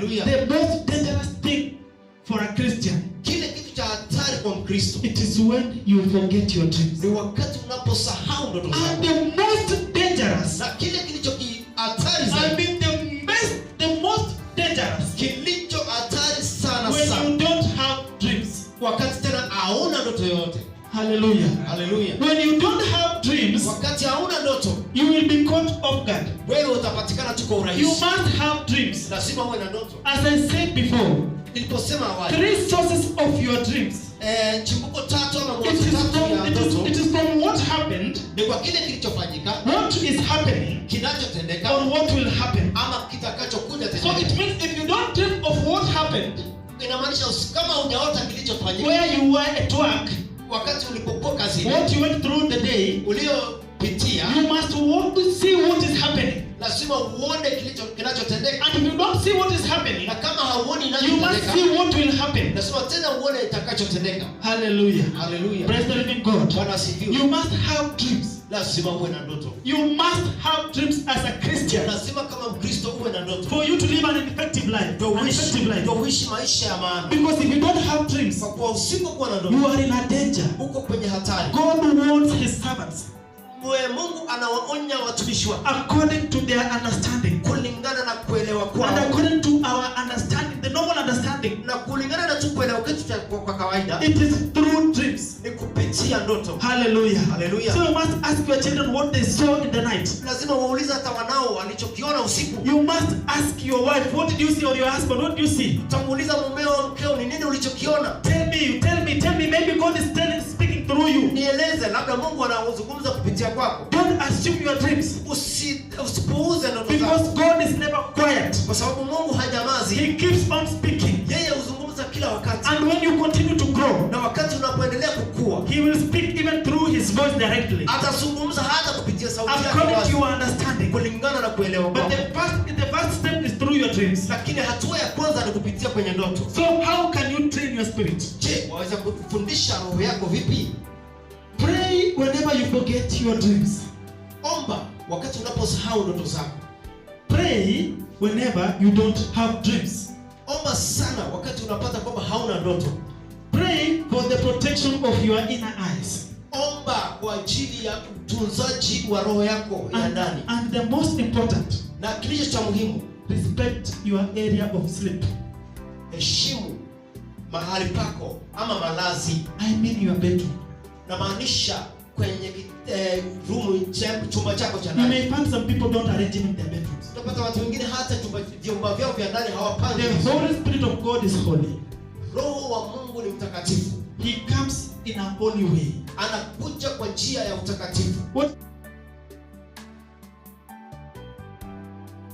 Hallelujah. The most dangerous thing for a Christian, kile kitu cha hatari kwa Mkristo, it is when you forget your dreams. ni wakati unaposahau ndoto zako. And the most dangerous, Na kile kilicho hatari I zaidi, mean the most dangerous, kilicho hatari sana when sana, you don't have dreams. wakati tena hauna ndoto yoyote. Hallelujah. Hallelujah. When you don't have dreams, Wakati hauna ndoto, you will be caught off guard. wewe utapatikana tu kwa You urahisi. must have dreams. Lazima uwe na ndoto. As I said before, Niliposema awali, 3 sources of your dreams. chimbuko tatu ama It mwanzo is tatu ya from, it ndoto is from what happened, ni kwa kile kilichofanyika, what is happening, kinachotendeka, or what will happen. ama kitakachokuja So it tena. means if you don't dream of what happened, Inamaanisha kama hujaota kilichofanyika where you were at work, wakati ulipokuwa kazini, what you went through the day, uliopitia, you must want to see what is happening. lazima uone kinachotendeka. And if you don't see what is happening, Na kama hauoni you must inachotendeka, see what will happen. lazima tena uone itakachotendeka. Hallelujah. Hallelujah. Praise the living God. Bwana asifiwe. You must have dreams. Lazima uwe na ndoto. You must have dreams as a Christian Lazima kama Mkristo uwe na ndoto. for you to live an effective life. An effective life. Ndio uishi maisha ya maana. Because if you don't have dreams, Kwa kuwa usipokuwa na you ndoto, are in a danger. uko kwenye hatari. God warns his servants Mungu anawaonya watumishi wake according to their understanding. kulingana na kuelewa And kwao, according to our understanding, the normal understanding, na kulingana na tu kuelewa kwetu kwa kawaida, it is through dreams. ni kupitia ndoto. Hallelujah. Hallelujah. So you must ask your children what they saw in the night. Lazima waulize hata wanao walichokiona usiku. You must ask your wife, what did you see, or your husband, what did you see? Utamuuliza mumeo au mkeo, ni nini ulichokiona? Tell me, maybe God is speaking through you. Nieleze, labda Mungu anazungumza kupitia kwako. Don't assume your dreams, Usipuuze ndoto because zako, God is never quiet. kwa sababu Mungu hanyamazi. He keeps on speaking. Yeye huzungumza kila wakati, And when you continue to grow, na wakati unapoendelea kukua, He will speak even through His voice directly, atazungumza hata kupitia sauti yake according to wazi, your understanding. kulingana na kuelewa But kwako. the first step is through your dreams. Lakini hatua ya kwanza ni kupitia kwenye ndoto. So how can you train your spirit? Je, waweza kufundisha roho yako vipi? Pray whenever you forget your dreams. Omba wakati unaposahau ndoto zako. Pray whenever you don't have dreams. Omba sana wakati unapata kwamba hauna ndoto. Pray for the protection of your inner eyes. Omba kwa ajili ya utunzaji wa roho yako ya ndani. And the most important, Na kilicho cha muhimu, respect your area of sleep. heshimu mahali pako ama malazi. I mean your bedroom. Na maanisha kwenye chumba chako cha You ndani. may find some people don't arrange even their bedrooms. Utapata watu wengine hata vyumba vyao vya ndani hawapangi. The Holy Spirit of God is holy. Roho wa Mungu ni mtakatifu. He comes in a holy way. Anakuja kwa njia ya utakatifu. What